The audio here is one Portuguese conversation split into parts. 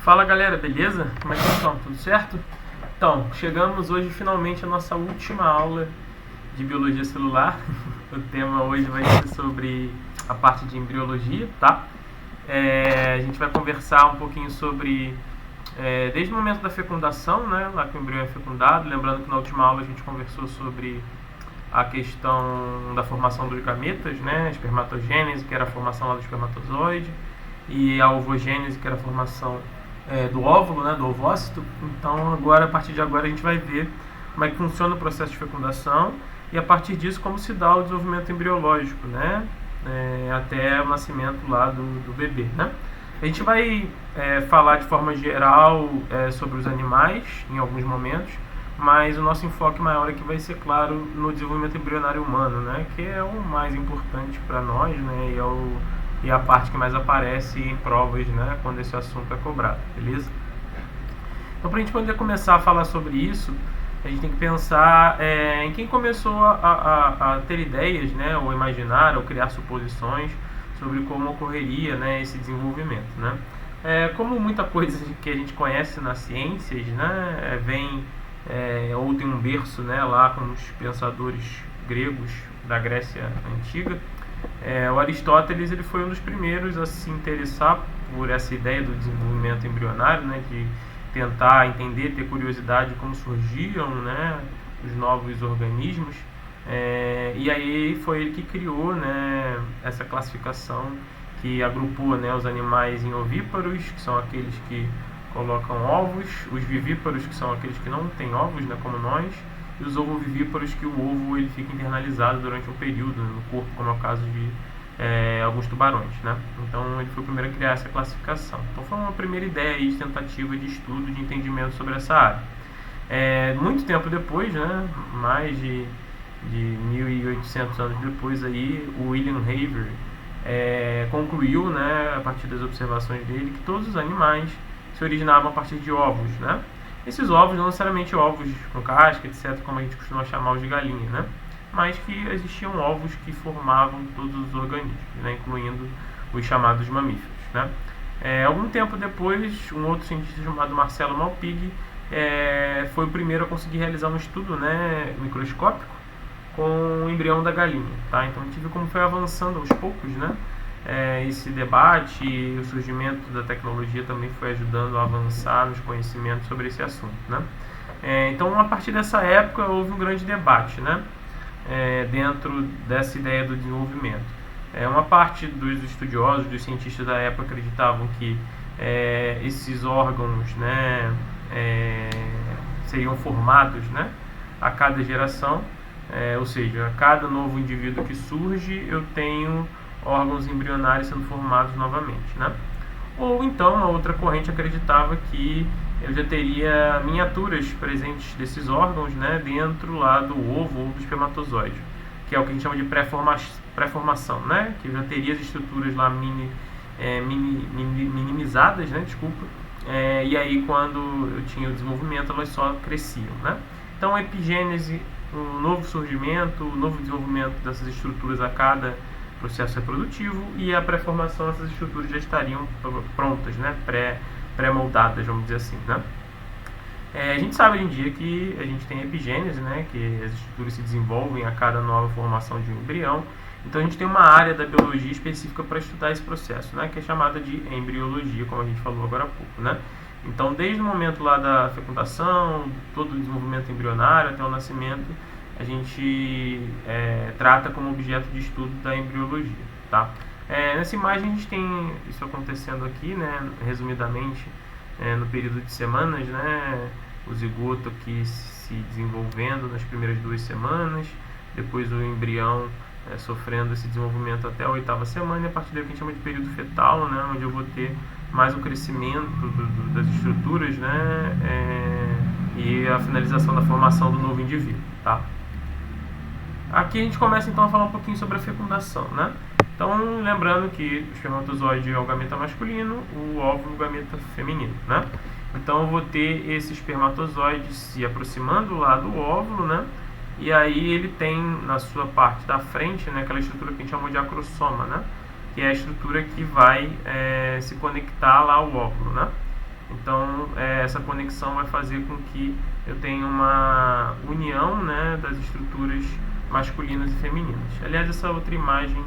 Fala galera, beleza? Como é que estão? Tudo certo? Então, chegamos hoje finalmente à nossa última aula de biologia celular. O tema hoje vai ser sobre a parte de embriologia, tá? A gente vai conversar um pouquinho sobre desde o momento da fecundação, né? Lá que o embrião é fecundado. Lembrando que na última aula a gente conversou sobre a questão da formação dos gametas, né? A espermatogênese, que era a formação lá do espermatozoide, e a ovogênese, que era a formação do óvulo, né, do ovócito. Então agora, a partir de agora, a gente vai ver como é que funciona o processo de fecundação e a partir disso como se dá o desenvolvimento embriológico, né, até o nascimento lá do bebê, né. A gente vai falar de forma geral sobre os animais em alguns momentos, mas o nosso enfoque maior aqui vai ser, claro, no desenvolvimento embrionário humano, né, que é o mais importante para nós, né, e a parte que mais aparece em provas, né, quando esse assunto é cobrado, beleza? Então, para a gente poder começar a falar sobre isso, a gente tem que pensar em quem começou a ter ideias, né, ou imaginar, ou criar suposições sobre como ocorreria, né, esse desenvolvimento, né? Como muita coisa que a gente conhece nas ciências, né, ou tem um berço, né, lá com os pensadores gregos da Grécia Antiga. O Aristóteles ele foi um dos primeiros a se interessar por essa ideia do desenvolvimento embrionário, né, de tentar entender, ter curiosidade de como surgiam, né, os novos organismos. E aí foi ele que criou, né, essa classificação que agrupou, né, os animais em ovíparos, que são aqueles que colocam ovos, os vivíparos, que são aqueles que não têm ovos, né, como nós, e os ovovivíparos, que o ovo ele fica internalizado durante um período no corpo, como é o caso de alguns tubarões, né? Então ele foi o primeiro a criar essa classificação. Então foi uma primeira ideia aí de tentativa de estudo, de entendimento sobre essa área. Muito tempo depois, né, mais de 1800 anos depois, aí, o William Haver concluiu, né, a partir das observações dele, que todos os animais se originavam a partir de ovos, né? Esses ovos não necessariamente ovos com casca, etc., como a gente costuma chamar os de galinha, né? Mas que existiam ovos que formavam todos os organismos, né? Incluindo os chamados mamíferos, né? Algum tempo depois, um outro cientista chamado Marcelo Malpighi foi o primeiro a conseguir realizar um estudo, né, microscópico com o embrião da galinha, tá? Então a gente viu como foi avançando aos poucos, né? Esse debate e o surgimento da tecnologia também foi ajudando a avançar nos conhecimentos sobre esse assunto, né? Então, a partir dessa época, houve um grande debate, né, dentro dessa ideia do desenvolvimento. Uma parte dos estudiosos, dos cientistas da época, acreditavam que esses órgãos, né, seriam formados, né, a cada geração, ou seja, a cada novo indivíduo que surge, eu tenho órgãos embrionários sendo formados novamente, né? Ou então, uma outra corrente acreditava que eu já teria miniaturas presentes desses órgãos, né, dentro lá do ovo ou do espermatozoide, que é o que a gente chama de pré-formação, né? Que eu já teria as estruturas lá minimizadas, né? Desculpa. E aí, quando eu tinha o desenvolvimento, elas só cresciam, né? Então, a epigênese, um novo surgimento, um novo desenvolvimento dessas estruturas a cada processo reprodutivo, e a pré-formação, essas estruturas já estariam prontas, né, pré-moldadas, vamos dizer assim, né. A gente sabe hoje em dia que a gente tem epigênese, né, que as estruturas se desenvolvem a cada nova formação de um embrião. Então a gente tem uma área da biologia específica para estudar esse processo, né, que é chamada de embriologia, como a gente falou agora há pouco, né. Então, desde o momento lá da fecundação, todo o desenvolvimento embrionário até o nascimento, a gente trata como objeto de estudo da embriologia, tá? Nessa imagem a gente tem isso acontecendo aqui, né, resumidamente, no período de semanas, né, o zigoto aqui se desenvolvendo nas primeiras 2 semanas, depois o embrião sofrendo esse desenvolvimento até a 8ª semana, e a partir daí que a gente chama de período fetal, né, onde eu vou ter mais um crescimento das estruturas, né, e a finalização da formação do novo indivíduo, tá? Aqui a gente começa então a falar um pouquinho sobre a fecundação, né? Então, lembrando que o espermatozoide é o gameta masculino, o óvulo o gameta feminino, né? Então eu vou ter esse espermatozoide se aproximando lá do óvulo, né? E aí ele tem na sua parte da frente, né, aquela estrutura que a gente chama de acrossoma, né? Que é a estrutura que vai se conectar lá ao óvulo, né? Então, essa conexão vai fazer com que eu tenha uma união, né, das estruturas masculinas e femininas. Aliás, essa outra imagem,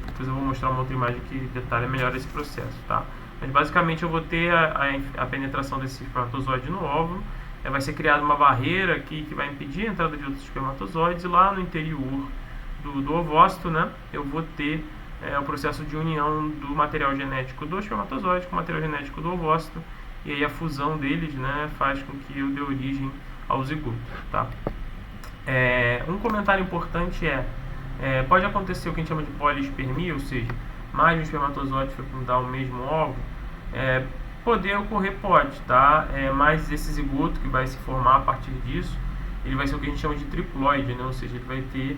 depois eu vou mostrar uma outra imagem que detalha melhor esse processo, tá? Mas basicamente eu vou ter a penetração desse espermatozoide no óvulo, vai ser criada uma barreira aqui que vai impedir a entrada de outros espermatozoides, e lá no interior do ovócito, né, eu vou ter o processo de união do material genético do espermatozoide com o material genético do ovócito, e aí a fusão deles, né, faz com que eu dê origem ao zigoto, tá? Um comentário importante pode acontecer o que a gente chama de poliespermia, ou seja, mais um espermatozoide fecundar o mesmo óvulo. Poder ocorrer pode, tá? Mas esse zigoto que vai se formar a partir disso, ele vai ser o que a gente chama de triploide, né? Ou seja, ele vai ter,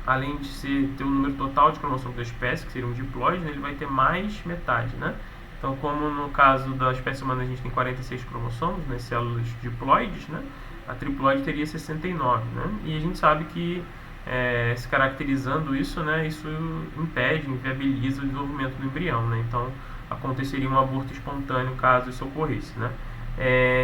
além de ter o número total de cromossomos da espécie, que seria um diploide, né? Ele vai ter mais metade, né? Então, como no caso da espécie humana a gente tem 46 cromossomos, né, células diploides, né? A triploide teria 69, né? E a gente sabe que, se caracterizando isso, né, isso impede, inviabiliza o desenvolvimento do embrião, né? Então, aconteceria um aborto espontâneo caso isso ocorresse, né?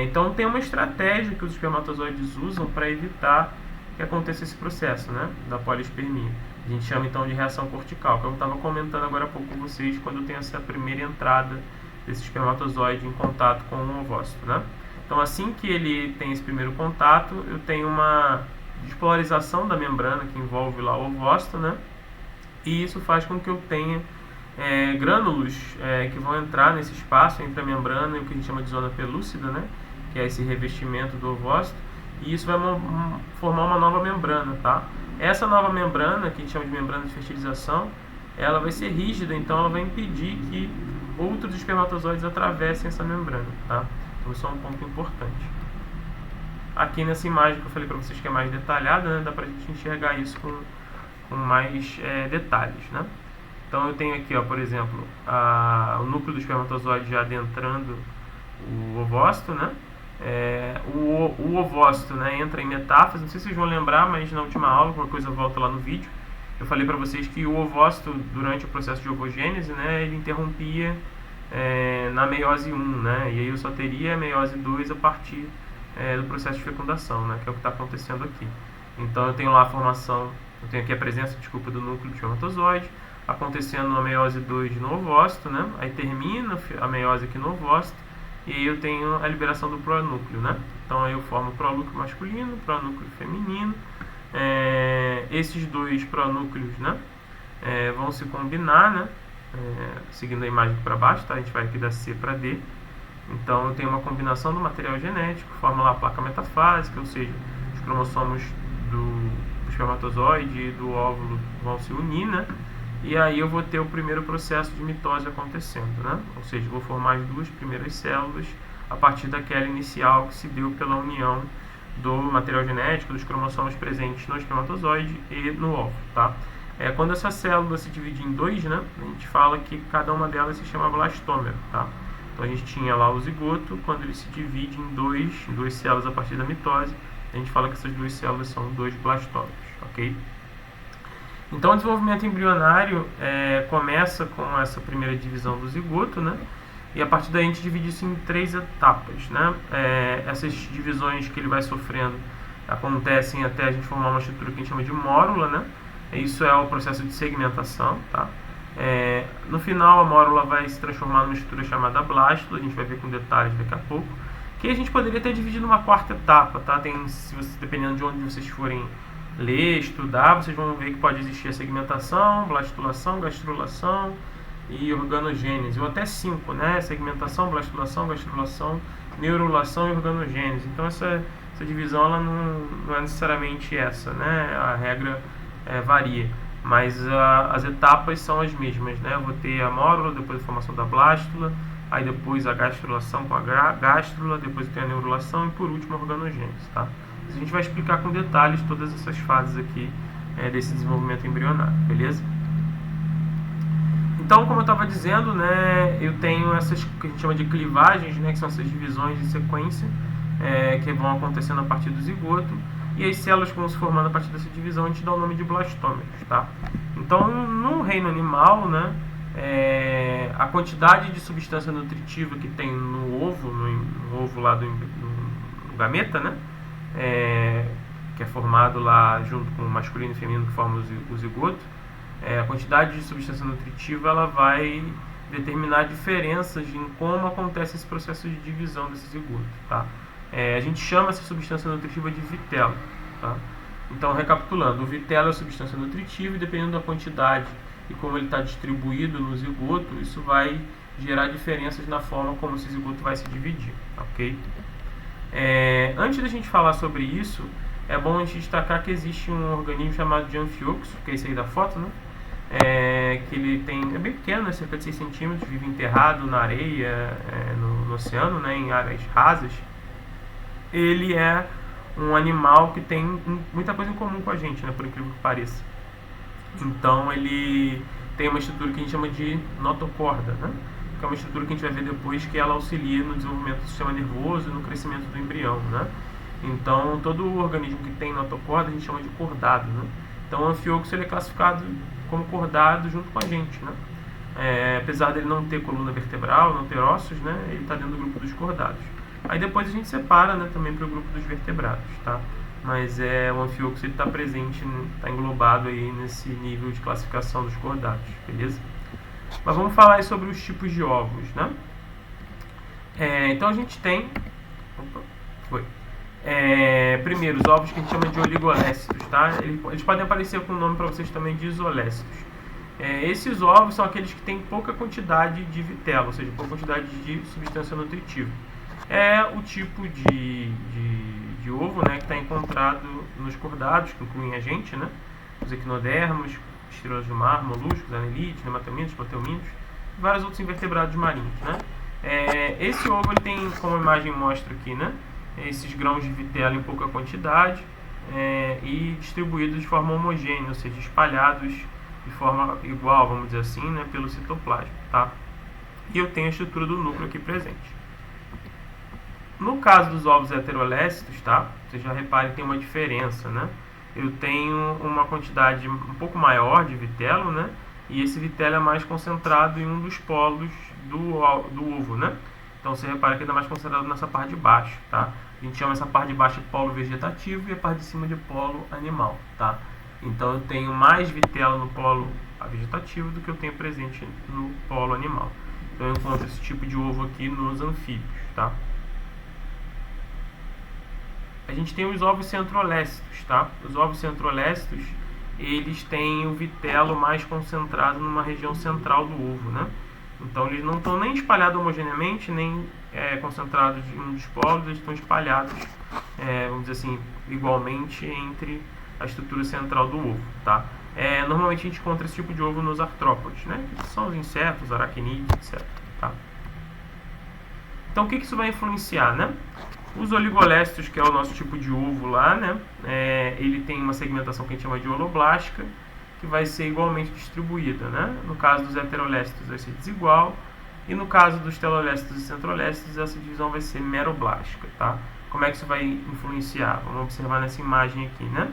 Então, tem uma estratégia que os espermatozoides usam para evitar que aconteça esse processo, né, da poliespermia. A gente chama então de reação cortical, que eu estava comentando agora há pouco com vocês, quando tem essa primeira entrada desse espermatozoide em contato com o ovócito, né? Então, assim que ele tem esse primeiro contato, eu tenho uma despolarização da membrana que envolve lá o ovócito, né? E isso faz com que eu tenha grânulos que vão entrar nesse espaço entre a membrana e o que a gente chama de zona pelúcida, né? Que é esse revestimento do ovócito, e isso vai formar uma nova membrana, tá? Essa nova membrana, que a gente chama de membrana de fertilização, ela vai ser rígida, então ela vai impedir que outros espermatozoides atravessem essa membrana, tá? Então isso é um ponto importante. Aqui nessa imagem que eu falei para vocês que é mais detalhada, né, dá pra gente enxergar isso com mais detalhes, né? Então eu tenho aqui, ó, por exemplo, o núcleo do espermatozoide já adentrando o ovócito, né? O ovócito, né, entra em metáfase. Não sei se vocês vão lembrar, mas na última aula, qualquer coisa volta lá no vídeo, eu falei para vocês que o ovócito, durante o processo de ovogênese, né, ele interrompia na meiose 1, né, e aí eu só teria a meiose 2 a partir do processo de fecundação, né, que é o que está acontecendo aqui. Então eu tenho lá a formação, eu tenho aqui a presença, do núcleo do espermatozoide, acontecendo a meiose 2 no ovócito, né, aí termina a meiose aqui no ovócito, e aí eu tenho a liberação do pronúcleo, né? Então aí eu formo o pronúcleo masculino, pronúcleo feminino. Esses dois pronúcleos, né, vão se combinar, né? Seguindo a imagem aqui para baixo, tá? A gente vai aqui da C para D. Então eu tenho uma combinação do material genético, forma lá a placa metafásica, ou seja, os cromossomos do espermatozoide e do óvulo vão se unir, né? E aí eu vou ter o primeiro processo de mitose acontecendo, né? Ou seja, vou formar as duas primeiras células a partir daquela inicial que se deu pela união do material genético, dos cromossomos presentes no espermatozoide e no óvulo, tá? Quando essa célula se divide em dois, né, a gente fala que cada uma delas se chama blastômero, tá? Então a gente tinha lá o zigoto, quando ele se divide em duas células a partir da mitose, a gente fala que essas duas células são dois blastômeros, ok? Então o desenvolvimento embrionário começa com essa primeira divisão do zigoto, né? E a partir daí a gente divide isso em 3 etapas, né? Essas divisões que ele vai sofrendo acontecem até a gente formar uma estrutura que a gente chama de mórula, né? Isso é o processo de segmentação, tá? No final a mórula vai se transformar numa estrutura chamada blástula, a gente vai ver com detalhes daqui a pouco, que a gente poderia ter dividido numa 4ª etapa, tá? Dependendo de onde vocês forem ler, estudar, vocês vão ver que pode existir a segmentação, blastulação, gastrulação e organogênese, ou até 5, né? Segmentação, blastulação, gastrulação, neurulação e organogênese. Então essa divisão ela não é necessariamente essa, né? A regra varia, mas as etapas são as mesmas, né? Eu vou ter a mórula, depois a formação da blástula, aí depois a gastrulação com a gástrula, depois tem a neurulação e por último a organogênese, tá? A gente vai explicar com detalhes todas essas fases aqui desse desenvolvimento embrionário, beleza? Então, como eu estava dizendo, né, eu tenho essas que a gente chama de clivagens, né, que são essas divisões em sequência que vão acontecendo a partir do zigoto, e as células que vão se formando a partir dessa divisão a gente dá o nome de blastômeros, tá? Então, no reino animal, né, a quantidade de substância nutritiva que tem no ovo, no ovo lá no gameta, né? Que é formado lá junto com o masculino e feminino que forma o zigoto, a quantidade de substância nutritiva ela vai determinar diferenças em como acontece esse processo de divisão desse zigoto, tá? A gente chama essa substância nutritiva de vitelo, tá? Então, recapitulando, o vitelo é a substância nutritiva e dependendo da quantidade e como ele está distribuído no zigoto, isso vai gerar diferenças na forma como esse zigoto vai se dividir, ok? Antes da gente falar sobre isso, é bom a gente destacar que existe um organismo chamado de anfioxo, que é esse aí da foto, né? Que ele é bem pequeno, né? Cerca de 6 centímetros, vive enterrado na areia, no oceano, né? Em áreas rasas. Ele é um animal que tem muita coisa em comum com a gente, né? Por incrível que pareça. Então ele tem uma estrutura que a gente chama de notocorda, né? Que é uma estrutura que a gente vai ver depois que ela auxilia no desenvolvimento do sistema nervoso e no crescimento do embrião, né? Então todo organismo que tem notocorda a gente chama de cordado, né? Então o anfioxo ele é classificado como cordado junto com a gente, né? Apesar dele não ter coluna vertebral, não ter ossos, né? Ele está dentro do grupo dos cordados. Aí depois a gente separa, né, também para o grupo dos vertebrados, tá? Mas o anfioxo está presente, está englobado aí nesse nível de classificação dos cordados, beleza? Mas vamos falar aí sobre os tipos de ovos, né? Então a gente tem... primeiro, os ovos que a gente chama de oligolécitos, tá? Eles podem aparecer com o nome para vocês também de isolécitos. Esses ovos são aqueles que têm pouca quantidade de vitelo, ou seja, pouca quantidade de substância nutritiva. É o tipo de ovo, né, que está encontrado nos cordados, que incluem a gente, né? Os equinodermos, estrelas do mar, moluscos, anelídeos, nematomintos, plateumintos e vários outros invertebrados marinhos, né? Esse ovo ele tem, como a imagem mostra aqui, né, esses grãos de vitelo em pouca quantidade e distribuídos de forma homogênea, ou seja, espalhados de forma igual, vamos dizer assim, né, pelo citoplasma, tá? E eu tenho a estrutura do núcleo aqui presente. No caso dos ovos heterolécitos, tá? Vocês já reparem que tem uma diferença, né? Eu tenho uma quantidade um pouco maior de vitelo, né? E esse vitelo é mais concentrado em um dos polos do ovo, né? Então você repara que ele é mais concentrado nessa parte de baixo, tá? A gente chama essa parte de baixo de polo vegetativo e a parte de cima de polo animal, tá? Então eu tenho mais vitelo no polo vegetativo do que eu tenho presente no polo animal. Então eu encontro esse tipo de ovo aqui nos anfíbios, tá? A gente tem os ovos centrolécitos, tá? Os ovos centrolécitos, eles têm o vitelo mais concentrado numa região central do ovo, né? Então eles não estão nem espalhados homogeneamente, nem concentrados em um dos polos, eles estão espalhados, vamos dizer assim, igualmente entre a estrutura central do ovo, tá? Normalmente a gente encontra esse tipo de ovo nos artrópodes, né? Que são os insetos, aracnídeos, etc. Tá? Então o que isso vai influenciar, né? Os oligolécitos, que é o nosso tipo de ovo lá, né? Ele tem uma segmentação que a gente chama de holoblástica, que vai ser igualmente distribuída, né? No caso dos heterolécitos vai ser desigual, e no caso dos telolécitos e centrolécitos essa divisão vai ser meroblástica, tá? Como é que isso vai influenciar? Vamos observar nessa imagem aqui, né?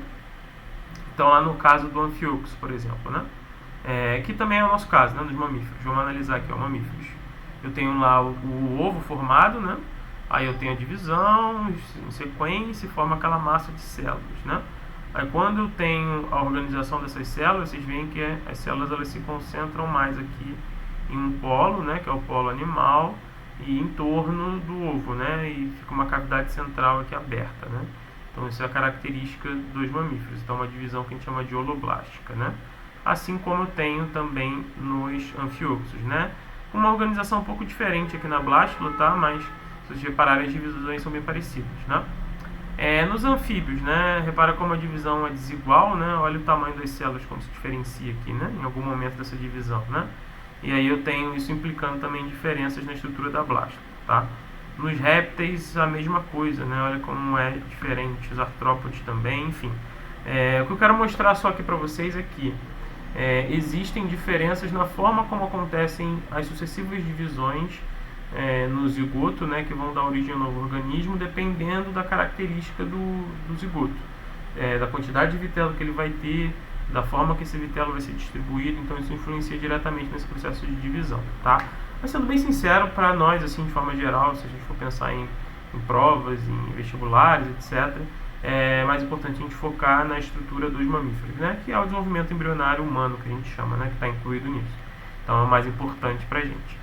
Então lá no caso do anfioxo, por exemplo, né? Que também é o nosso caso, né? Dos mamíferos. Vamos analisar aqui, ó, mamíferos. Eu tenho lá o ovo formado, né? Aí eu tenho a divisão, em sequência, e forma aquela massa de células, né? Aí quando eu tenho a organização dessas células, vocês veem que as células elas se concentram mais aqui em um polo, né? Que é o polo animal, e em torno do ovo, né? E fica uma cavidade central aqui aberta, né? Então isso é a característica dos mamíferos. Então uma divisão que a gente chama de holoblástica, né? Assim como eu tenho também nos anfioxos, né? Uma organização um pouco diferente aqui na blástula, tá? Mas se vocês repararem, as divisões são bem parecidas, né? Nos anfíbios, né? Repara como a divisão é desigual, né? Olha o tamanho das células, como se diferencia aqui, né? Em algum momento dessa divisão, né? E aí eu tenho isso implicando também diferenças na estrutura da blástula, tá? Nos répteis, a mesma coisa, né? Olha como é diferente, os artrópodes também, enfim. O que eu quero mostrar só aqui para vocês é que existem diferenças na forma como acontecem as sucessivas divisões no zigoto, né, que vão dar origem ao novo organismo, dependendo da característica do zigoto, da quantidade de vitelo que ele vai ter, da forma que esse vitelo vai ser distribuído, então isso influencia diretamente nesse processo de divisão, tá? Mas sendo bem sincero, para nós, assim, de forma geral, se a gente for pensar em provas, em vestibulares, etc., é mais importante a gente focar na estrutura dos mamíferos, né? Que é o desenvolvimento embrionário humano, que a gente chama, né? Que está incluído nisso. Então é o mais importante para a gente.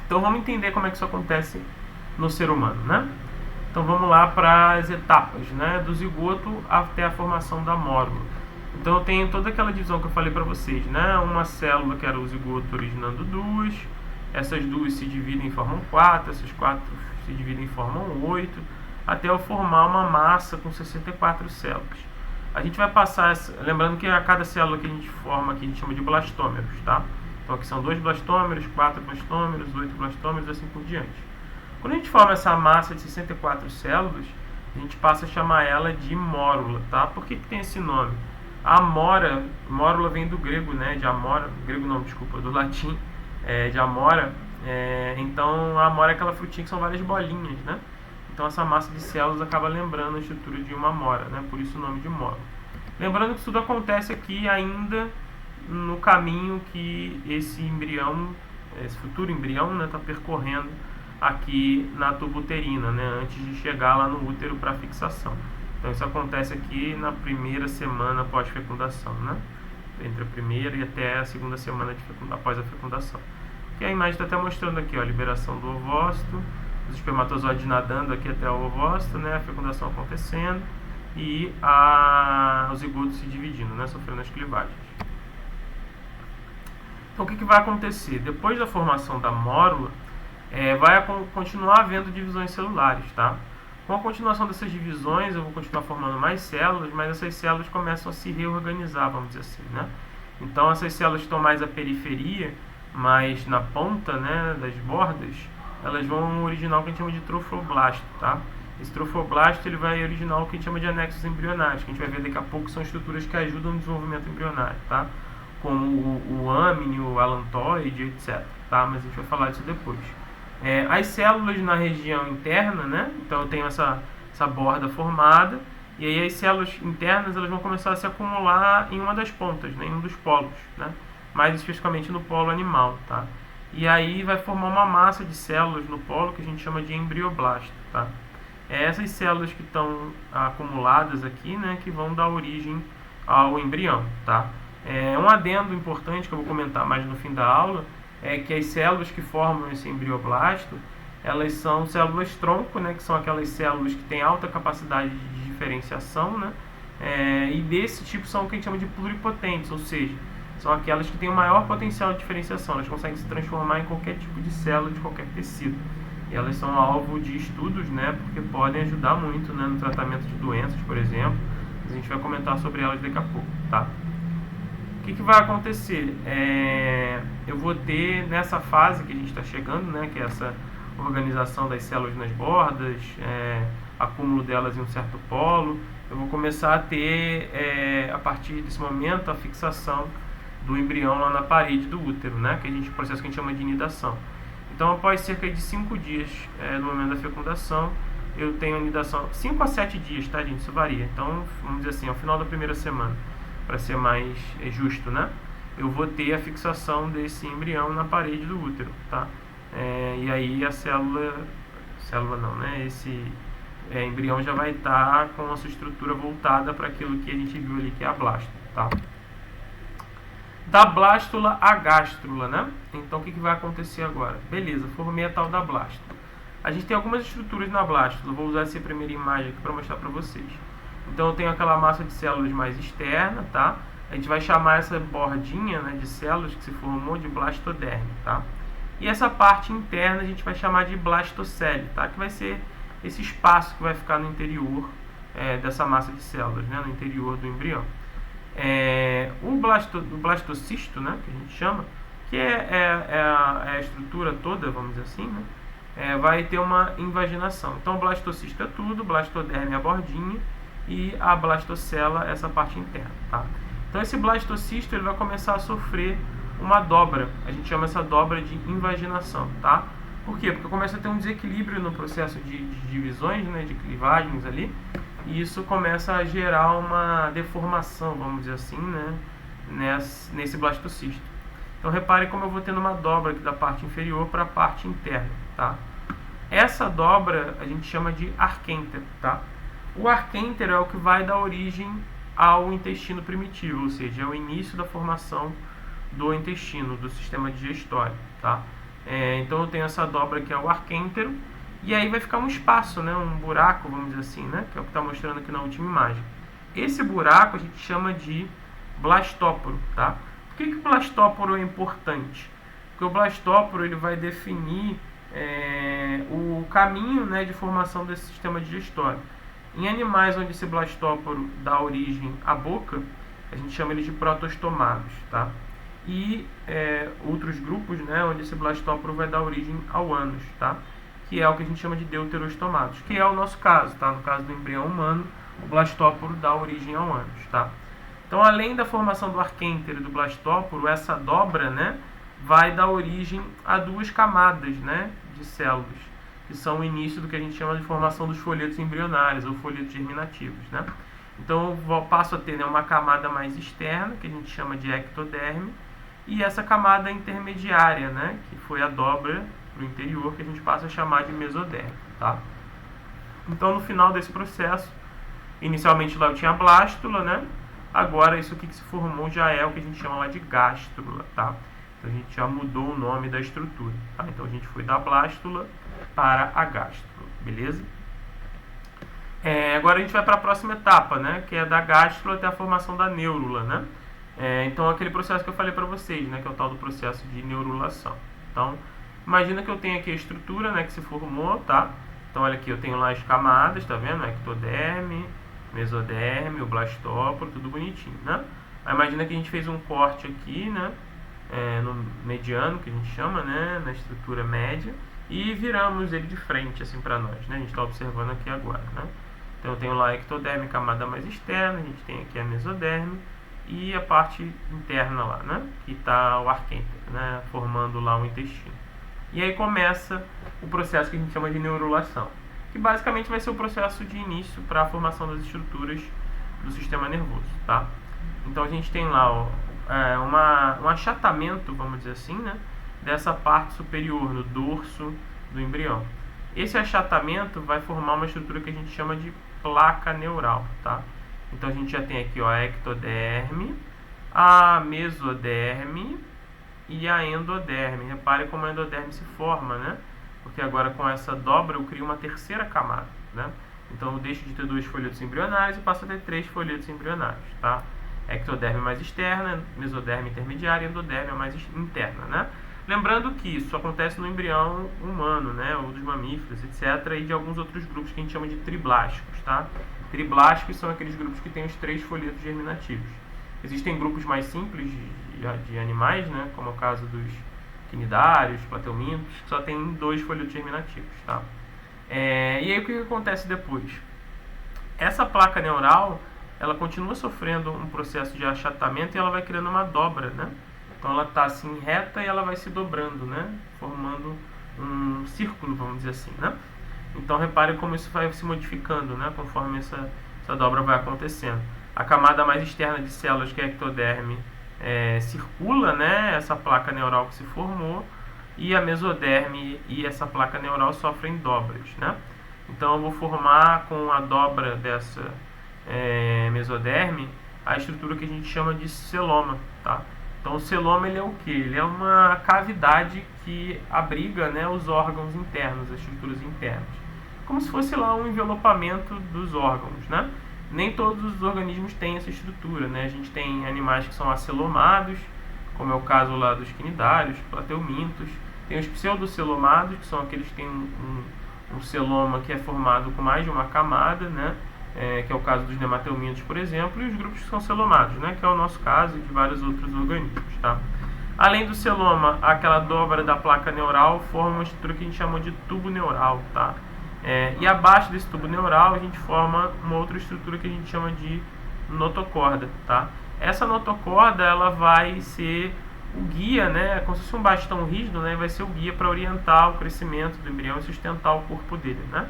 Então vamos entender como é que isso acontece no ser humano, né? Então vamos lá para as etapas, né? Do zigoto até a formação da mórula. Então eu tenho toda aquela divisão que eu falei para vocês, né? Uma célula que era o zigoto originando duas, essas duas se dividem e formam 4, essas 4 se dividem e formam 8, até eu formar uma massa com 64 células. A gente vai passar, lembrando que a cada célula que a gente forma aqui a gente chama de blastômeros, tá? Então aqui são 2 blastômeros, 4 blastômeros, 8 blastômeros, assim por diante. Quando a gente forma essa massa de 64 células, a gente passa a chamar ela de mórula, tá? Por que tem esse nome? A mórula vem do grego, né? De amora, grego não, desculpa, do latim, de amora. Então a amora é aquela frutinha que são várias bolinhas, né? Então essa massa de células acaba lembrando a estrutura de uma amora, né? Por isso o nome de mórula. Lembrando que isso tudo acontece aqui ainda no caminho que esse embrião, esse futuro embrião, né, está percorrendo aqui na tuba uterina, né, antes de chegar lá no útero para fixação. Então isso acontece aqui na primeira semana pós-fecundação, né, entre a primeira e até a segunda semana após a fecundação. Que a imagem está até mostrando aqui, ó, a liberação do ovócito, os espermatozoides nadando aqui até o ovócito, né, a fecundação acontecendo e o zigoto se dividindo, né, sofrendo as clivagens. Então o que vai acontecer? Depois da formação da mórula, vai continuar havendo divisões celulares, tá? Com a continuação dessas divisões, eu vou continuar formando mais células, mas essas células começam a se reorganizar, vamos dizer assim, né? Então essas células que estão mais à periferia, mais na ponta, né, das bordas, elas vão originar o que a gente chama de trofoblasto, tá? Esse trofoblasto ele vai originar o que a gente chama de anexos embrionários, que a gente vai ver daqui a pouco, são estruturas que ajudam no desenvolvimento embrionário, tá? Como o âmine, o alantoide, etc. Tá? Mas a gente vai falar disso depois. As células na região interna, né? Então eu tenho essa borda formada, e aí as células internas elas vão começar a se acumular em uma das pontas, né? Em um dos polos, né? Mais especificamente no polo animal. Tá? E aí vai formar uma massa de células no polo que a gente chama de embrioblasto. Tá? Essas células que estão acumuladas aqui, né? Que vão dar origem ao embrião. Tá? Um adendo importante que eu vou comentar mais no fim da aula é que as células que formam esse embrioblasto, elas são células tronco, né, que são aquelas células que têm alta capacidade de diferenciação, né, e desse tipo são o que a gente chama de pluripotentes, ou seja, são aquelas que têm o maior potencial de diferenciação, elas conseguem se transformar em qualquer tipo de célula de qualquer tecido. E elas são alvo de estudos, né, porque podem ajudar muito, né, no tratamento de doenças, por exemplo. A gente vai comentar sobre elas daqui a pouco, tá? O que vai acontecer? Eu vou ter nessa fase que a gente está chegando, né, que é essa organização das células nas bordas, acúmulo delas em um certo polo, eu vou começar a ter, a partir desse momento, a fixação do embrião lá na parede do útero, né, que o processo que a gente chama de nidação. Então, após cerca de 5 dias no momento da fecundação, eu tenho a nidação, 5 a 7 dias, tá, gente? Isso varia. Então, vamos dizer assim, ao final da primeira semana, para ser mais justo, né? Eu vou ter a fixação desse embrião na parede do útero, tá? E aí a célula não, né? Esse embrião já vai estar com a sua estrutura voltada para aquilo que a gente viu ali, que é a blástula, tá? Da blástula à gástrula, né? Então o que vai acontecer agora? Beleza, formei a tal da blástula. A gente tem algumas estruturas na blástula, vou usar essa primeira imagem aqui para mostrar para vocês. Então eu tenho aquela massa de células mais externa, tá? A gente vai chamar essa bordinha, né, de células que se formou de blastoderme, tá? E essa parte interna a gente vai chamar de blastocele, tá? Que vai ser esse espaço que vai ficar no interior dessa massa de células, né, no interior do embrião. O blastocisto, né, que a gente chama, que é a estrutura toda, vamos dizer assim, né, vai ter uma invaginação. Então o blastocisto é tudo, o blastoderme é a bordinha, e a blastocela, essa parte interna, tá? Então esse blastocisto ele vai começar a sofrer uma dobra, a gente chama essa dobra de invaginação, tá? Por quê? Porque começa a ter um desequilíbrio no processo de divisões, né, de clivagens ali, e isso começa a gerar uma deformação, vamos dizer assim, né, nesse blastocisto. Então repare como eu vou tendo uma dobra aqui da parte inferior para a parte interna, tá? Essa dobra a gente chama de arquêntero, tá? O arquêntero é o que vai dar origem ao intestino primitivo, ou seja, é o início da formação do intestino, do sistema digestório, tá? Então eu tenho essa dobra que é o arquêntero, e aí vai ficar um espaço, né, um buraco, vamos dizer assim, né, que é o que está mostrando aqui na última imagem. Esse buraco a gente chama de blastóporo, tá? Por que o blastóporo é importante? Porque o blastóporo ele vai definir o caminho, né, de formação desse sistema digestório. Em animais onde esse blastóporo dá origem à boca, a gente chama eles de protostomados, tá? E outros grupos, né, onde esse blastóporo vai dar origem ao ânus, tá? Que é o que a gente chama de deuterostomados, que é o nosso caso, tá? No caso do embrião humano, o blastóporo dá origem ao ânus, tá? Então, além da formação do arquêntero e do blastóporo, essa dobra, né, vai dar origem a duas camadas, né, de células, que são o início do que a gente chama de formação dos folhetos embrionários ou folhetos germinativos, né? Então, eu passo a ter, né, uma camada mais externa, que a gente chama de ectoderme, e essa camada intermediária, né, que foi a dobra para o interior, que a gente passa a chamar de mesoderme, tá? Então, no final desse processo, inicialmente lá eu tinha a blástula, né? Agora, isso aqui que se formou já é o que a gente chama lá de gástrula, tá? Então, a gente já mudou o nome da estrutura, tá? Então, a gente foi da blástula para a gástrula, beleza? Agora, a gente vai para a próxima etapa, né? Que é da gástrula até a formação da neurula, né? Então, aquele processo que eu falei para vocês, né? Que é o tal do processo de neurulação. Então, imagina que eu tenho aqui a estrutura, né? Que se formou, tá? Então, olha aqui, eu tenho lá as camadas, tá vendo? Ectoderme, mesoderme, o blastóporo, tudo bonitinho, né? Aí imagina que a gente fez um corte aqui, né? No mediano, que a gente chama, né? Na estrutura média, e viramos ele de frente, assim, para nós, né? A gente está observando aqui agora, né? Então eu tenho lá a ectoderme, camada mais externa, a gente tem aqui a mesoderme e a parte interna lá, né? Que está o arquêntero, né? Formando lá o intestino. E aí começa o processo que a gente chama de neurulação, que basicamente vai ser o processo de início para a formação das estruturas do sistema nervoso, tá? Então a gente tem lá, ó, um achatamento, vamos dizer assim, né, dessa parte superior, no dorso do embrião. Esse achatamento vai formar uma estrutura que a gente chama de placa neural, tá? Então a gente já tem aqui, ó, a ectoderme, a mesoderme e a endoderme. Repare como a endoderme se forma, né? Porque agora com essa dobra eu crio uma terceira camada, né? Então eu deixo de ter dois folhetos embrionários e passo a ter três folhetos embrionários, tá? Ectoderme mais externa, mesoderme intermediária e endoderme mais interna, né? Lembrando que isso acontece no embrião humano, né? Ou dos mamíferos, etc. E de alguns outros grupos que a gente chama de triblásticos, tá? Triblásticos são aqueles grupos que têm os três folhetos germinativos. Existem grupos mais simples de animais, né? Como é o caso dos quinidários, plateumintos, que só tem dois folhetos germinativos, tá? E aí o que acontece depois? Essa placa neural, ela continua sofrendo um processo de achatamento e ela vai criando uma dobra, né? Então ela está assim reta e ela vai se dobrando, né? Formando um círculo, vamos dizer assim, né? Então repare como isso vai se modificando, né? Conforme essa dobra vai acontecendo. A camada mais externa de células, que é a ectoderme, circula, né, essa placa neural que se formou, e a mesoderme e essa placa neural sofrem dobras, né? Então eu vou formar com a dobra dessa mesoderme a estrutura que a gente chama de celoma, tá? Então o celoma ele é o que? Ele é uma cavidade que abriga, né, os órgãos internos, as estruturas internas, como se fosse lá um envelopamento dos órgãos, né? Nem todos os organismos têm essa estrutura, né? A gente tem animais que são acelomados, como é o caso lá dos quinidários, plateumintos. Tem os pseudocelomados, que são aqueles que têm um celoma que é formado com mais de uma camada, né? Que é o caso dos nemateumintos, por exemplo, e os grupos que são celomados, né? Que é o nosso caso e de vários outros organismos, tá? Além do celoma, aquela dobra da placa neural forma uma estrutura que a gente chama de tubo neural, tá? E abaixo desse tubo neural a gente forma uma outra estrutura que a gente chama de notocorda, tá? Essa notocorda ela vai ser o guia, né? Como se fosse um bastão rígido, né? Vai ser o guia para orientar o crescimento do embrião e sustentar o corpo dele, né?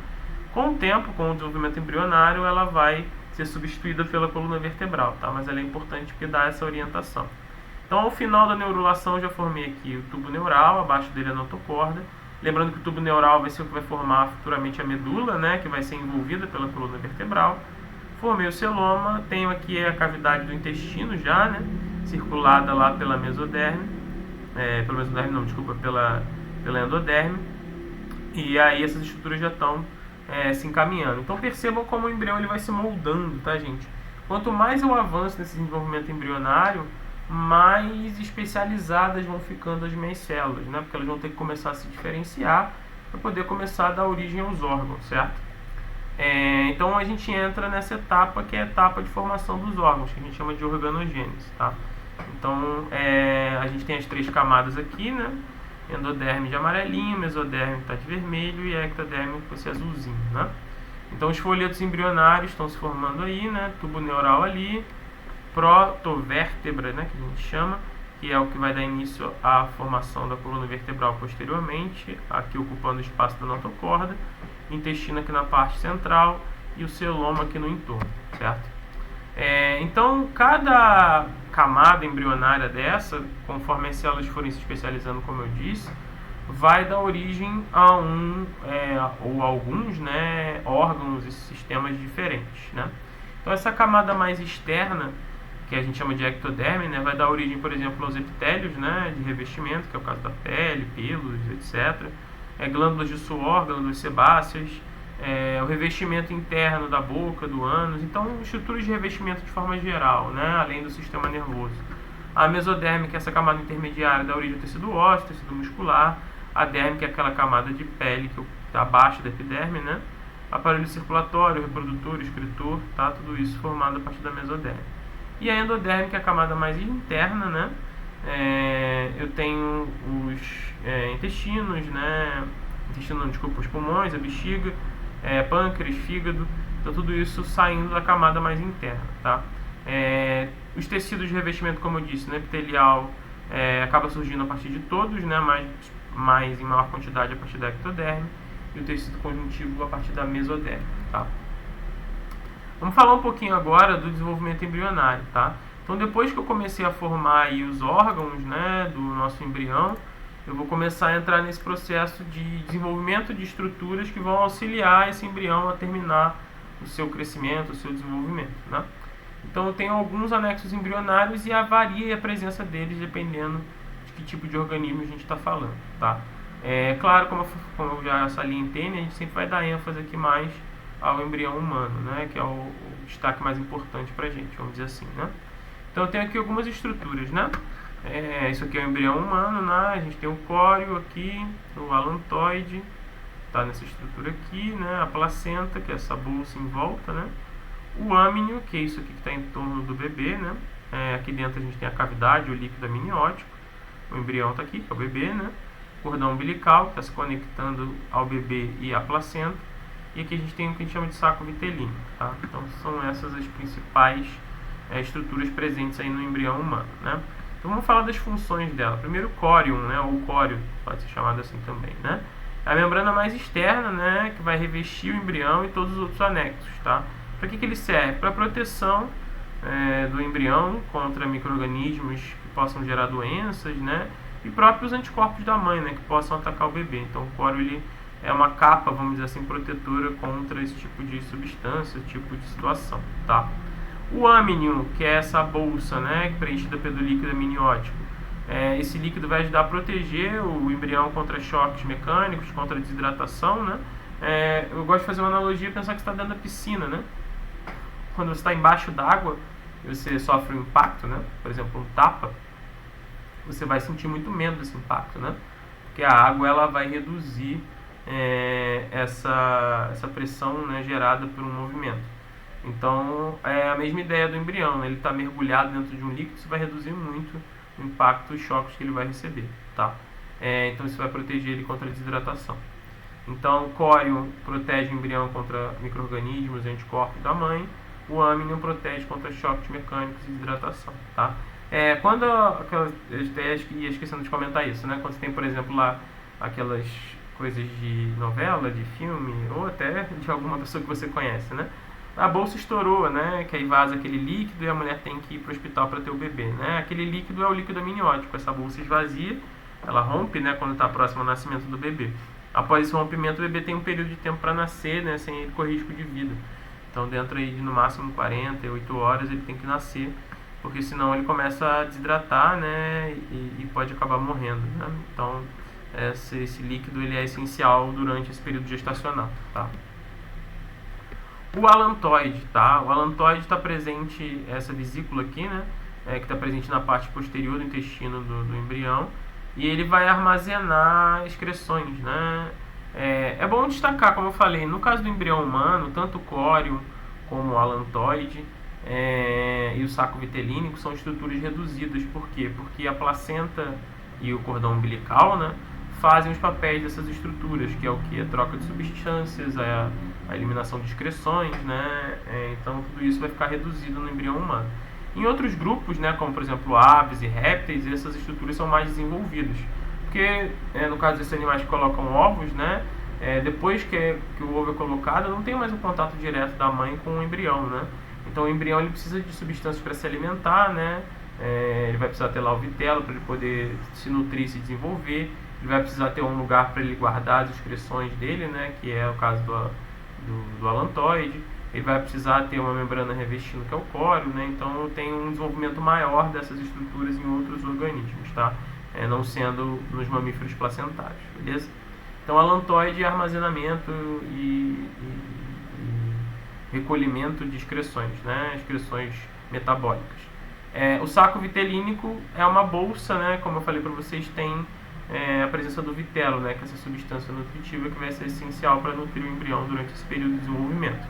Com o tempo, com o desenvolvimento embrionário, ela vai ser substituída pela coluna vertebral, tá? Mas ela é importante porque dá essa orientação. Então, ao final da neurulação, eu já formei aqui o tubo neural, abaixo dele a notocorda. Lembrando que o tubo neural vai ser o que vai formar futuramente a medula, né, que vai ser envolvida pela coluna vertebral. Formei o celoma, tenho aqui a cavidade do intestino já, né, circulada lá pela mesoderme, pela mesoderme não, desculpa, pela endoderme. E aí essas estruturas já estão se encaminhando. Então percebam como o embrião ele vai se moldando, tá, gente? Quanto mais eu avanço nesse desenvolvimento embrionário, mais especializadas vão ficando as minhas células, né? Porque elas vão ter que começar a se diferenciar para poder começar a dar origem aos órgãos, certo? Então a gente entra nessa etapa que é a etapa de formação dos órgãos, que a gente chama de organogênese, tá? Então a gente tem as 3 camadas aqui, né? Endoderme de amarelinho, mesoderme está de vermelho e ectoderme com esse azulzinho, né? Então os folhetos embrionários estão se formando aí, né? Tubo neural ali, protovértebra, né, que a gente chama, que é o que vai dar início à formação da coluna vertebral posteriormente, aqui ocupando o espaço da notocorda, intestino aqui na parte central e o celoma aqui no entorno, certo? Então, cada camada embrionária dessa, conforme as células forem se especializando, como eu disse, vai dar origem a ou alguns, né, órgãos e sistemas diferentes, né? Então, essa camada mais externa, que a gente chama de ectoderme, né, vai dar origem, por exemplo, aos epitélios, né, de revestimento, que é o caso da pele, pelos, etc. Glândulas de suor, glândulas sebáceas, o revestimento interno da boca, do ânus. Então, estruturas de revestimento de forma geral, né, além do sistema nervoso. A mesoderme, que é essa camada intermediária, dá origem ao tecido ósseo, tecido muscular. A derme, que é aquela camada de pele que está abaixo da epiderme, né? Aparelho circulatório, reprodutor, excretor, tá? Tudo isso formado a partir da mesoderme. E a endoderme, que é a camada mais interna, né? Eu tenho os intestinos, né? Os pulmões, a bexiga, pâncreas, fígado. Então tudo isso saindo da camada mais interna, tá? Os tecidos de revestimento, como eu disse, né? Epitelial acaba surgindo a partir de todos, né? Mas em maior quantidade a partir da ectoderme. E o tecido conjuntivo a partir da mesoderme, tá? Vamos falar um pouquinho agora do desenvolvimento embrionário, tá? Então, depois que eu comecei a formar aí os órgãos, né, do nosso embrião, eu vou começar a entrar nesse processo de desenvolvimento de estruturas que vão auxiliar esse embrião a terminar o seu crescimento, o seu desenvolvimento, né? Então, eu tenho alguns anexos embrionários e varia a presença deles dependendo de que tipo de organismo a gente está falando, tá? Claro, como eu já salientei, né, a gente sempre vai dar ênfase aqui mais ao embrião humano, né, que é o destaque mais importante para a gente, vamos dizer assim, né? Então eu tenho aqui algumas estruturas, né? Isso aqui é o embrião humano, né? A gente tem o córeo aqui, o alantoide, tá nessa estrutura aqui, né? A placenta, que é essa bolsa em volta, né? O âmnio, que é isso aqui que está em torno do bebê, né? Aqui dentro a gente tem a cavidade, o líquido amniótico. O embrião está aqui, que é o bebê, né? Cordão umbilical, que está se conectando ao bebê e à placenta. E aqui a gente tem o que a gente chama de saco vitelino, tá? Então são essas as principais estruturas presentes aí no embrião humano, né? Então vamos falar das funções dela. Primeiro o córium, né? Ou córeo, pode ser chamado assim também, né? A membrana mais externa, né? Que vai revestir o embrião e todos os outros anexos, tá? Para que ele serve? Para proteção do embrião contra micro-organismos que possam gerar doenças, né? E próprios anticorpos da mãe, né? Que possam atacar o bebê. Então o córeo, ele é uma capa, vamos dizer assim, protetora contra esse tipo de substância, esse tipo de situação, tá? O âmnio, que é essa bolsa, né, preenchida pelo líquido amniótico, esse líquido vai ajudar a proteger o embrião contra choques mecânicos, contra desidratação, né? Eu gosto de fazer uma analogia e pensar que você está dentro da piscina, né? Quando você está embaixo d'água e você sofre um impacto, né? Por exemplo, um tapa, você vai sentir muito menos esse impacto, né? Porque a água, ela vai reduzir essa pressão, né, gerada por um movimento. Então é a mesma ideia do embrião, né? Ele está mergulhado dentro de um líquido, isso vai reduzir muito o impacto e os choques que ele vai receber, tá? Então isso vai proteger ele contra a desidratação. Então o córeo protege o embrião contra micro-organismos e anticorpos da mãe, o âmnio protege contra choques mecânicos e desidratação, tá? Quando esquecendo de comentar isso, né? Quando você tem, por exemplo, lá aquelas coisas de novela, de filme, ou até de alguma pessoa que você conhece, né? A bolsa estourou, né? Que aí vaza aquele líquido e a mulher tem que ir para o hospital para ter o bebê, né? Aquele líquido é o líquido amniótico. Essa bolsa esvazia, ela rompe, né? Quando está próximo ao nascimento do bebê. Após esse rompimento, o bebê tem um período de tempo para nascer, né? Sem ele correr risco de vida. Então, dentro aí de no máximo 48 horas, ele tem que nascer, porque senão ele começa a desidratar, né? E pode acabar morrendo, né? Então, esse líquido ele é essencial durante esse período gestacional, tá? O alantoide, tá? O alantoide está presente, essa vesícula aqui, né? Que está presente na parte posterior do intestino do embrião, e ele vai armazenar excreções, né? É bom destacar, como eu falei, no caso do embrião humano, tanto o córeo como o alantoide e o saco vitelínico são estruturas reduzidas. Por quê? Porque a placenta e o cordão umbilical, né, fazem os papéis dessas estruturas, que é o que? A troca de substâncias, a eliminação de excreções, né? Então tudo isso vai ficar reduzido no embrião humano. Em outros grupos, né, como por exemplo aves e répteis, essas estruturas são mais desenvolvidas, porque no caso desses animais que colocam ovos, né, depois que o ovo é colocado, não tem mais um contato direto da mãe com o embrião, né? Então o embrião ele precisa de substâncias para se alimentar, né? Ele vai precisar ter lá o vitelo para ele poder se nutrir e se desenvolver. Ele vai precisar ter um lugar para ele guardar as excreções dele, né? Que é o caso do alantoide. Ele vai precisar ter uma membrana revestindo, que é o córeo, né? Então tem um desenvolvimento maior dessas estruturas em outros organismos, tá? Não sendo nos mamíferos placentários, beleza? Então alantoide é armazenamento e recolhimento de excreções, né? Excreções metabólicas. O saco vitelínico é uma bolsa, né? Como eu falei para vocês, tem a presença do vitelo, né? Que é essa substância nutritiva que vai ser essencial para nutrir o embrião durante esse período de desenvolvimento.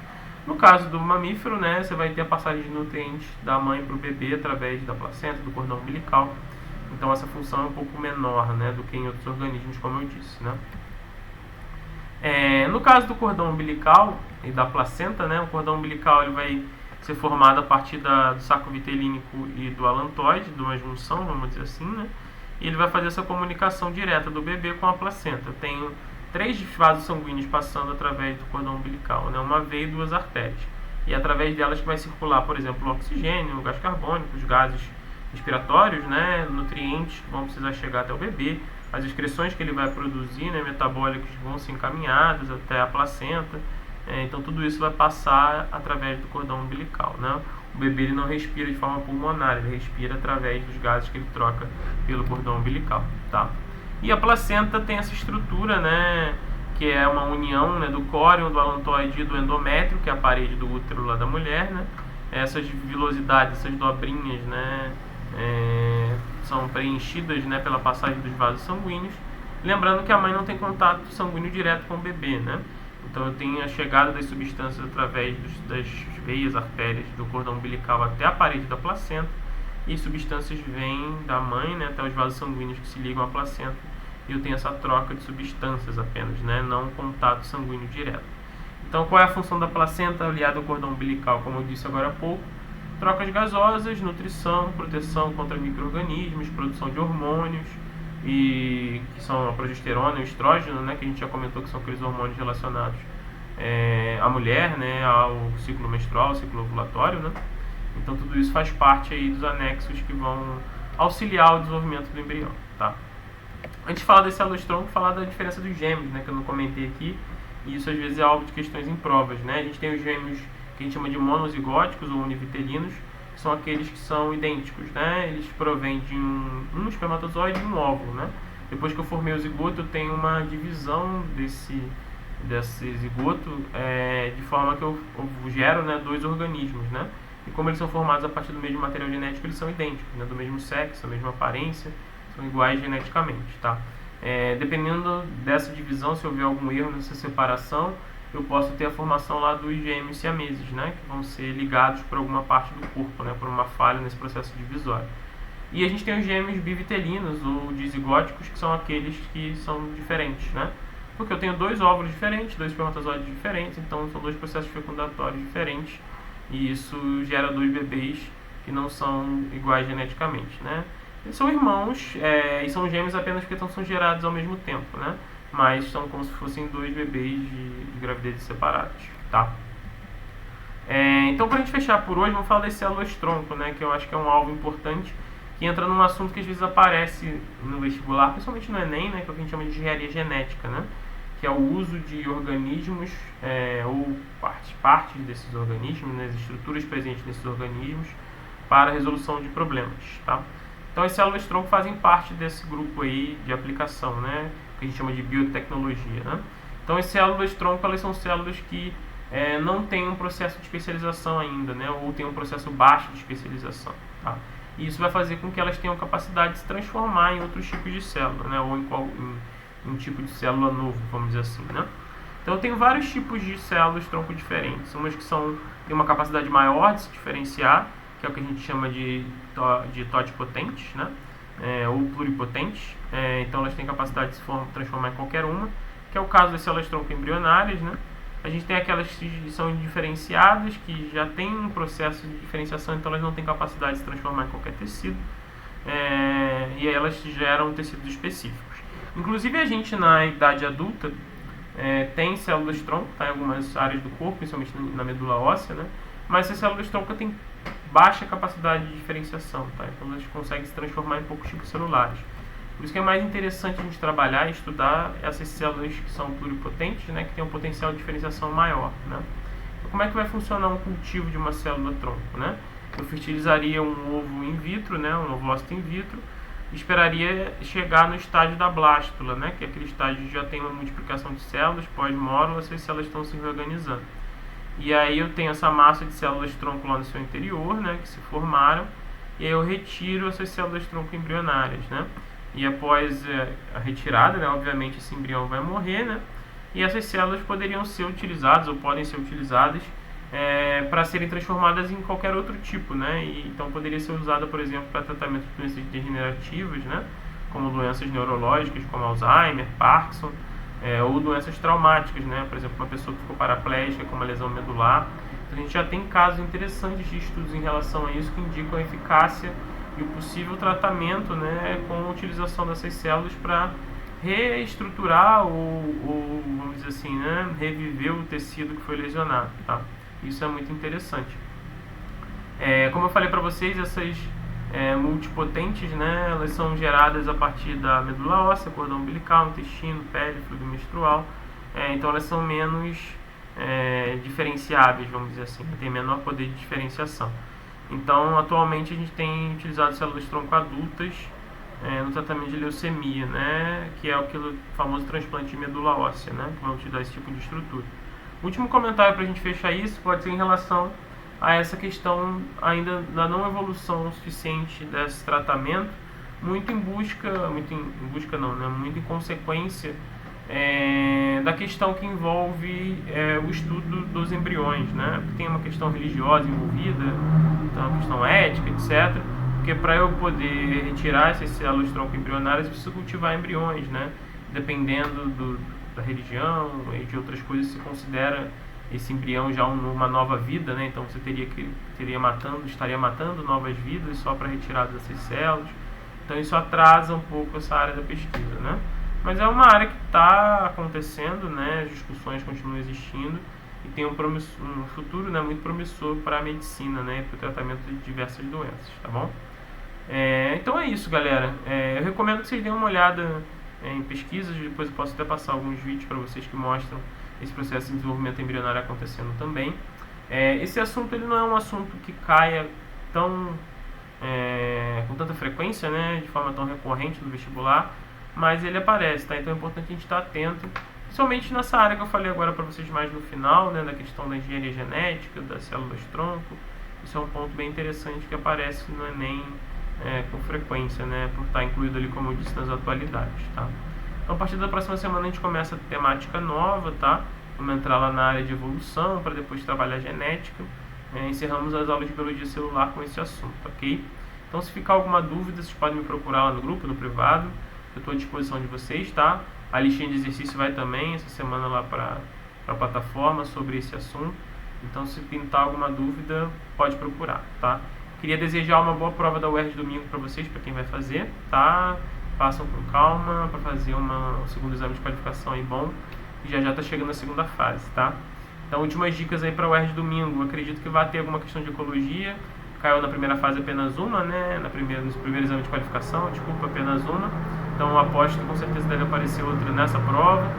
No caso do mamífero, né, você vai ter a passagem de nutrientes da mãe para o bebê através da placenta, do cordão umbilical. Então essa função é um pouco menor, né, do que em outros organismos, como eu disse, né. No caso do cordão umbilical e da placenta, né, o cordão umbilical ele vai ser formado a partir do saco vitelínico e do alantoide, de uma junção, vamos dizer assim, né, e ele vai fazer essa comunicação direta do bebê com a placenta. Eu tenho 3 vasos sanguíneos passando através do cordão umbilical, né? Uma veia e 2 artérias. E através delas que vai circular, por exemplo, o oxigênio, o gás carbônico, os gases respiratórios, né? Nutrientes que vão precisar chegar até o bebê, as excreções que ele vai produzir, né? Metabólicas vão ser encaminhadas até a placenta. Então tudo isso vai passar através do cordão umbilical, né? O bebê ele não respira de forma pulmonar, ele respira através dos gases que ele troca pelo cordão umbilical, tá? E a placenta tem essa estrutura, né, que é uma união, né, do córeo, do alantoide e do endométrio, que é a parede do útero lá da mulher, né? Essas vilosidades, essas dobrinhas, né, são preenchidas, né, pela passagem dos vasos sanguíneos. Lembrando que a mãe não tem contato sanguíneo direto com o bebê, né? Então eu tenho a chegada das substâncias através das veias, artérias do cordão umbilical até a parede da placenta, e substâncias vêm da mãe, né, até os vasos sanguíneos que se ligam à placenta, e eu tenho essa troca de substâncias apenas, né, não contato sanguíneo direto. Então qual é a função da placenta aliada ao cordão umbilical? Como eu disse agora há pouco, trocas gasosas, nutrição, proteção contra micro-organismos, produção de hormônios, e que são a progesterona e o estrógeno, né, que a gente já comentou que são aqueles hormônios relacionados à mulher, né, ao ciclo menstrual, ao ciclo ovulatório, né? Então tudo isso faz parte aí dos anexos que vão auxiliar o desenvolvimento do embrião, tá? Antes de falar desse alostronco, falar da diferença dos gêmeos, né, que eu não comentei aqui, e isso às vezes é alvo de questões em provas, né? A gente tem os gêmeos que a gente chama de monozigóticos ou univitelinos, que são aqueles que são idênticos, né? Eles provêm de um espermatozoide e um óvulo, né? Depois que eu formei o zigoto, eu tenho uma divisão desse zigoto, de forma que eu gero, né, 2 organismos, né? E como eles são formados a partir do mesmo material genético, eles são idênticos, né? Do mesmo sexo, da mesma aparência, são iguais geneticamente, tá? Dependendo dessa divisão, se houver algum erro nessa separação, eu posso ter a formação lá dos gêmeos siameses, né? Que vão ser ligados por alguma parte do corpo, né? Por uma falha nesse processo divisório. E a gente tem os gêmeos bivitelinos ou dizigóticos, que são aqueles que são diferentes, né? Porque eu tenho 2 óvulos diferentes, 2 espermatozoides diferentes, então são 2 processos fecundatórios diferentes, e isso gera 2 bebês que não são iguais geneticamente, né? Eles são irmãos, e são gêmeos apenas porque são gerados ao mesmo tempo, né? mas são como se fossem dois bebês de gravidez separados, tá? Então, para a gente fechar por hoje, vamos falar das células-tronco, né, que eu acho que é um alvo importante, que entra num assunto que às vezes aparece no vestibular, principalmente no Enem, né, que é o que a gente chama de engenharia genética, né, que é o uso de organismos ou partes desses organismos, né, as estruturas presentes nesses organismos, para a resolução de problemas, tá? Então, as células-tronco fazem parte desse grupo aí de aplicação, né, que a gente chama de biotecnologia, né? Então, as células-tronco, elas são células que não têm um processo de especialização ainda, né, ou tem um processo baixo de especialização, tá? E isso vai fazer com que elas tenham capacidade de se transformar em outros tipos de célula, né, ou em um tipo de célula novo, vamos dizer assim, né? Então, eu tenho vários tipos de células-tronco diferentes. Umas que têm uma capacidade maior de se diferenciar, que é o que a gente chama de totipotentes, né? Ou pluripotentes. Então, elas têm capacidade de se transformar em qualquer uma, que é o caso das células-tronco embrionárias, né? A gente tem aquelas que são diferenciadas, que já tem um processo de diferenciação, então elas não têm capacidade de se transformar em qualquer tecido. E aí elas geram tecidos específicos. Inclusive, a gente, na idade adulta, tem células-tronco, tá, em algumas áreas do corpo, principalmente na medula óssea, né? Mas essas células-tronco têm baixa capacidade de diferenciação, tá? Então elas conseguem se transformar em poucos tipos celulares. Por isso que é mais interessante a gente trabalhar e estudar essas células que são pluripotentes, né, que têm um potencial de diferenciação maior, né? Então, como é que vai funcionar um cultivo de uma célula-tronco, né? Eu fertilizaria um ovo in vitro, né, um ovócito in vitro, e esperaria chegar no estágio da blástula, né, que é aquele estágio que já tem uma multiplicação de células, pós-módulo, essas células estão se reorganizando. E aí eu tenho essa massa de células-tronco lá no seu interior, né, que se formaram, e aí eu retiro essas células-tronco embrionárias, né? E após a retirada, né, obviamente esse embrião vai morrer, né? E essas células poderiam ser utilizadas ou podem ser utilizadas para serem transformadas em qualquer outro tipo, né? E, então poderia ser usada, por exemplo, para tratamento de doenças degenerativas, né? Como doenças neurológicas, como Alzheimer, Parkinson, ou doenças traumáticas, né? Por exemplo, uma pessoa que ficou paraplégica com uma lesão medular. Então, a gente já tem casos interessantes de estudos em relação a isso que indicam a eficácia e o possível tratamento, né, com a utilização dessas células para reestruturar ou, vamos dizer assim, né, reviver o tecido que foi lesionado, tá? Isso é muito interessante. Como eu falei para vocês, essas multipotentes, né, elas são geradas a partir da medula óssea, cordão umbilical, intestino, pele, fluido menstrual. Então elas são menos diferenciáveis, vamos dizer assim, tem menor poder de diferenciação. Então, atualmente a gente tem utilizado células-tronco adultas no tratamento de leucemia, né, que é aquele famoso transplante de medula óssea, né, que vai utilizar esse tipo de estrutura. O último comentário para a gente fechar isso pode ser em relação a essa questão ainda da não evolução suficiente desse tratamento, muito em consequência da questão que envolve o estudo dos embriões, né? Tem uma questão religiosa envolvida, então uma questão ética, etc. Porque para eu poder retirar essas células-tronco embrionárias, eu preciso cultivar embriões, né? Dependendo da religião e de outras coisas, se considera esse embrião já uma nova vida, né? Então você estaria matando novas vidas só para retirada dessas células. Então isso atrasa um pouco essa área da pesquisa, né? Mas é uma área que está acontecendo, né? As discussões continuam existindo e tem um futuro, né, muito promissor para a medicina, né, para o tratamento de diversas doenças, tá bom? Então é isso, galera. Eu recomendo que vocês deem uma olhada em pesquisas, depois eu posso até passar alguns vídeos para vocês que mostram esse processo de desenvolvimento embrionário acontecendo também. Esse assunto ele não é um assunto que caia com tanta frequência, né, de forma tão recorrente no vestibular, mas ele aparece, tá? Então é importante a gente estar atento, principalmente nessa área que eu falei agora para vocês mais no final, né, da questão da engenharia genética, das células-tronco. Isso é um ponto bem interessante que aparece no Enem com frequência, né, por estar incluído ali, como eu disse, nas atualidades, tá? Então, a partir da próxima semana a gente começa a temática nova, tá? Vamos entrar lá na área de evolução para depois trabalhar genética. Encerramos as aulas de biologia celular com esse assunto, ok? Então, se ficar alguma dúvida, vocês podem me procurar lá no grupo, no privado. Eu estou à disposição de vocês, tá? A listinha de exercício vai também essa semana lá para a plataforma sobre esse assunto. Então, se pintar alguma dúvida, pode procurar, tá? Queria desejar uma boa prova da UERJ domingo para vocês, para quem vai fazer, tá? Façam com calma para fazer um segundo exame de qualificação aí bom. E já está chegando a segunda fase, tá? Então, últimas dicas aí para o UERJ domingo. Acredito que vai ter alguma questão de ecologia. Caiu na primeira fase apenas uma, né? No primeiro exame de qualificação, desculpa, apenas uma. Então, aposto que com certeza deve aparecer outra nessa prova.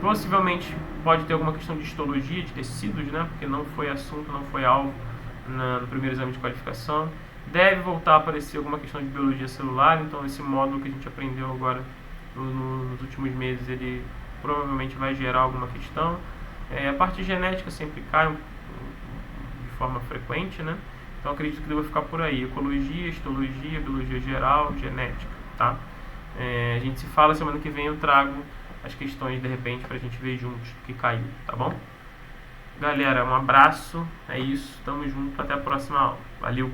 Possivelmente pode ter alguma questão de histologia, de tecidos, né? Porque não foi assunto, não foi alvo no primeiro exame de qualificação. Deve voltar a aparecer alguma questão de biologia celular. Então, esse módulo que a gente aprendeu agora nos últimos meses, ele provavelmente vai gerar alguma questão. A parte genética sempre cai de forma frequente, né? Então acredito que deva ficar por aí: ecologia, histologia, biologia geral, genética, tá? A gente se fala, semana que vem eu trago as questões de repente pra gente ver juntos o que caiu, tá bom? Galera, um abraço, é isso, tamo junto, até a próxima aula. Valeu!